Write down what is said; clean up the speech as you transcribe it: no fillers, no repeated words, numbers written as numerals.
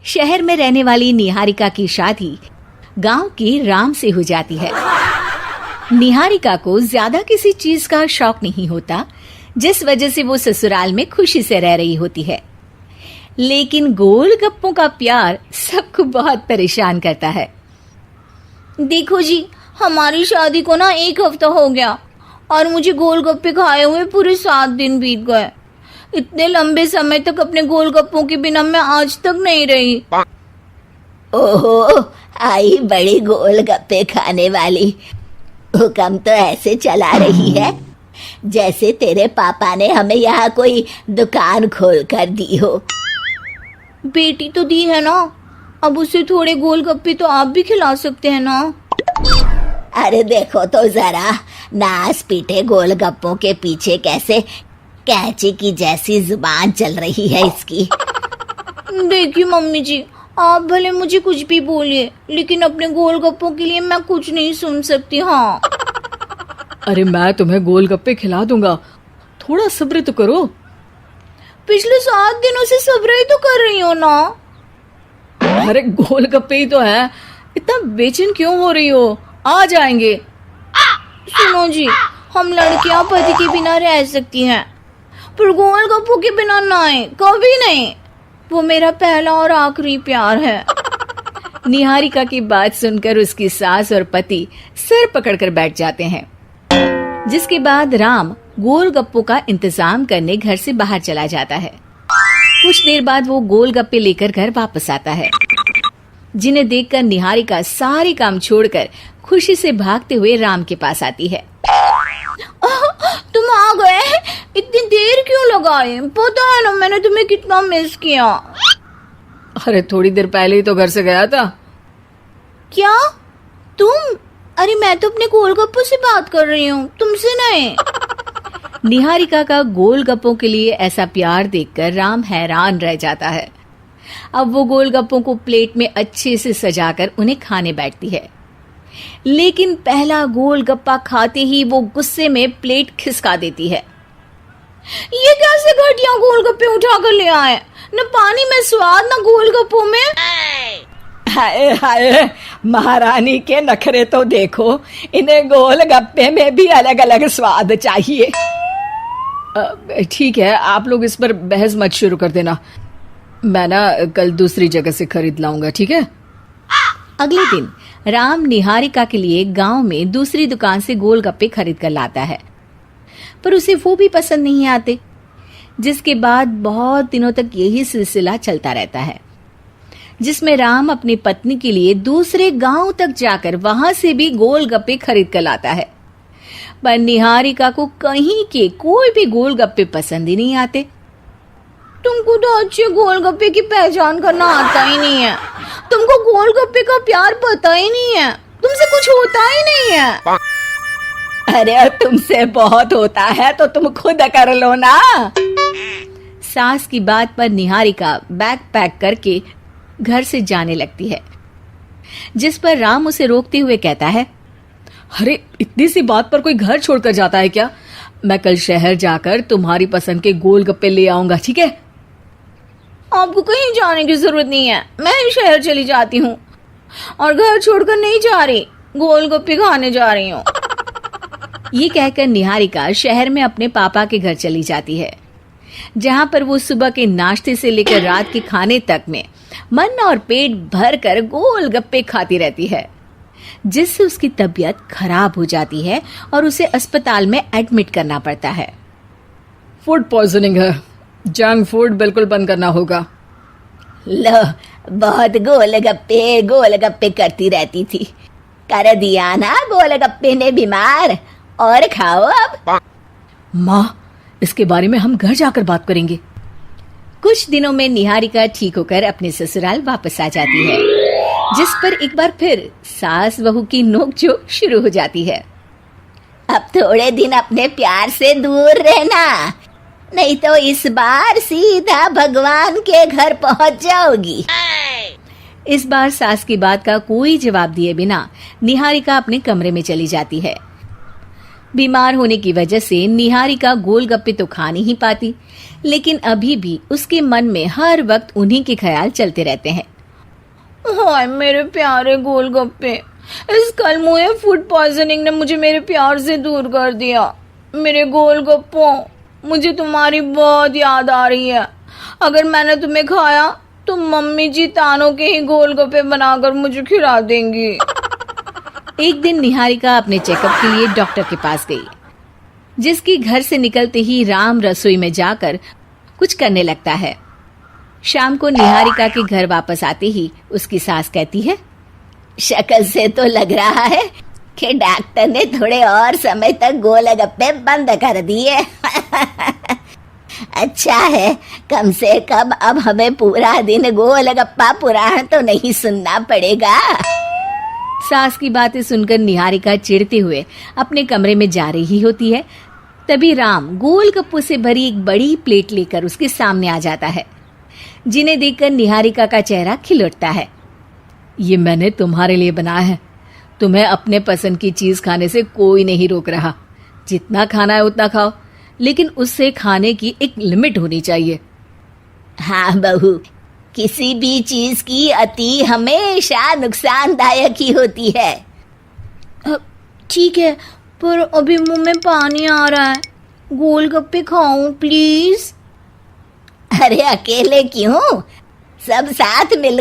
शहर में रहने वाली निहारिका की शादी गांव के राम से हो जाती है। निहारिका को ज्यादा किसी चीज का शौक नहीं होता, जिस वजह से वो ससुराल में खुशी से रह रही होती है। लेकिन गोलगप्पों का प्यार सबको बहुत परेशान करता है। देखो जी, हमारी शादी को ना 1 हफ्ता हो गया और मुझे गोलगप्पे खाए हुए पूरे 7 दिन बीत गए। इतने लंबे समय तक अपने गोलगप्पों के बिना मैं आज तक नहीं रही। ओहो, आई बड़ी गोलगप्पे खाने वाली। हुक्म तो ऐसे चला रही है जैसे तेरे पापा ने हमें यहाँ कोई दुकान खोल कर दी हो। बेटी तो दी है ना, अब उसे थोड़े गोलगप्पे तो आप भी खिला सकते हैं ना। अरे देखो तो जरा, नास पीटे गोलगप्पों के पीछे कैसे कैंची की जैसी जुबान चल रही है इसकी। देखिए मम्मी जी, आप भले मुझे कुछ भी बोलिए, लेकिन अपने गोलगप्पों के लिए मैं कुछ नहीं सुन सकती। हाँ, अरे मैं तुम्हें गोलगप्पे खिला दूंगा, थोड़ा सब्र तो करो। पिछले 7 दिनों से सब्र ही तो कर रही हो ना। अरे गोलगप्पे ही तो है, इतना बेचैन क्यों हो रही हो? आ जाएंगे। सुनो जी, हम लड़कियां पति के बिना रह सकती हैं, पर गोलगप्पों के बिना नहीं, कभी नहीं। वो मेरा पहला और आखिरी प्यार है। निहारिका की बात सुनकर उसकी सास और पति सिर पकड़कर बैठ जाते हैं। जिसके बाद राम गोलगप्पों का इंतजाम करने घर से बाहर चला जाता है। कुछ देर बाद वो गोलगप्पे लेकर घर वापस आता है, जिन्हें देखकर निहारिका सारे काम छोड़कर खुशी से भागते हुए राम के पास आती है। तुम आ गए? इतनी देर क्यों लगाई? पता है ना मैंने तुम्हें कितना मिस किया। अरे थोड़ी देर पहले ही तो घर से गया था। क्या तुम? अरे मैं तो अपने गोलगप्पों से बात कर रही हूँ, तुमसे नहीं। निहारिका का गोलगप्पों के लिए ऐसा प्यार देखकर राम हैरान रह जाता है। अब वो गोलगप्पों को प्लेट में अच्छे से सजाकर उन्हें खाने बैठती है। लेकिन पहला गोलगप्पा खाते ही वो गुस्से में प्लेट खिसका देती है। ये कैसे घटिया गोलगप्पे उठा कर ले आए? न पानी में स्वाद, न गोलगप्पों में। हाय हाय, महारानी के नखरे तो देखो, इन्हें गोलगप्पे में भी अलग अलग स्वाद चाहिए। ठीक है, आप लोग इस पर बहस मत शुरू कर देना, मैं ना कल दूसरी जगह से खरीद लाऊंगा, ठीक है? अगले दिन राम निहारिका के लिए गांव में दूसरी दुकान से गोलगप्पे खरीद कर लाता है, पर उसे वो भी पसंद नहीं आते। जिसके बाद बहुत दिनों तक यही सिलसिला चलता रहता है, जिसमें राम अपनी पत्नी के लिए दूसरे गांव तक जाकर वहां से भी गोलगप्पे खरीद कर लाता है। पर निहारिका को कहीं के कोई भी गोलगप्पे पसंद ही नहीं आते। तुमको तो अच्छे गोलगप्पे की पहचान करना आता ही नहीं है। तुमको गोलगप्पे का प्यार पता ही नहीं है, तुमसे कुछ होता ही नहीं है। अरे तुमसे बहुत होता है तो तुम खुद कर लो ना। सास की बात पर निहारिका बैग पैक करके घर से जाने लगती है, जिस पर राम उसे रोकते हुए कहता है, अरे इतनी सी बात पर कोई घर छोड़कर जाता है क्या? मैं कल शहर जाकर तुम्हारी पसंद के गोलगप्पे ले आऊंगा, ठीक है? आपको कहीं जाने की जरूरत नहीं है, मैं ही शहर चली जाती हूँ और घर छोड़कर नहीं जा रही, गोलगप्पे खाने जा रही हूँ। ये कहकर निहारिका शहर में अपने पापा के घर चली जाती है, जहां पर वो सुबह के नाश्ते से लेकर रात के खाने तक में मन और पेट भर कर गोलगप्पे खाती रहती है, जिससे उसकी तबीयत खराब हो जाती है और उसे अस्पताल में एडमिट करना पड़ता है। फूड पॉइजनिंग है, जंक फूड बिल्कुल बंद करना होगा। लो, बहुत गोलगप्पे गोलगप्पे करती रहती थी, कर दिया ना गोलगप्पे ने बीमार। और खाओ अब। माँ, इसके बारे में हम घर जाकर बात करेंगे। कुछ दिनों में निहारिका ठीक होकर अपने ससुराल वापस आ जाती है, जिस पर एक बार फिर सास बहू की नोकझोंक शुरू हो जाती है। अब थोड़े दिन अपने प्यार से दूर रहना, नहीं तो इस बार सीधा भगवान के घर पहुंच जाओगी। इस बार सास की बात का कोई जवाब दिए बिना निहारिका अपने कमरे में चली जाती है। बीमार होने की वजह से निहारिका गोलगप्पे तो खा नहीं पाती, लेकिन अभी भी उसके मन में हर वक्त उन्हीं के ख्याल चलते रहते हैं। हाय मेरे प्यारे गोलगप्पे, इस कलमुए फूड पॉइजनिंग ने मुझे मेरे प्यार से दूर कर दिया। मेरे गोलगप्पों, मुझे तुम्हारी बहुत याद आ रही है। अगर मैंने तुम्हें खाया तो मम्मी जी तानों के ही गोलगप्पे बनाकर मुझे खिला देंगी। एक दिन निहारिका अपने चेकअप के लिए डॉक्टर के पास गई, जिसकी घर से निकलते ही राम रसोई में जाकर कुछ करने लगता है। शाम को निहारिका के घर वापस आते ही उसकी सास कहती है, शक्ल से तो लग रहा है कि डॉक्टर ने थोड़े और समय तक गोलगप्पे बंद कर दिए। अच्छा है, कम से कम अब हमें पूरा दिन गोलगप्पा पुराण तो नहीं सुनना पड़ेगा। सास की बातें सुनकर निहारिका चिढ़ते हुए अपने कमरे में जा रही होती है। तभी राम गोलगप्पों से भरी एक बड़ी प्लेट लेकर उसके सामने आ जाता है, जिन्हें देखकर निहारिका का चेहरा खिल उठता है। ये मैंने तुम्हारे लिए बनाया है। तुम्हें अपने पसंद की चीज खाने से कोई नहीं रोक रहा। जितना खाना है उतना खाओ, लेकिन उससे खाने की एक लिमिट होनी चाहिए। हाँ बहू, किसी भी चीज की अति हमेशा नुकसानदायक ही होती है। ठीक है, पर अभी मुंह में पानी आ रहा है। गोलगप्पे खाऊं प्लीज? अरे अकेले क्यों, सब साथ मिल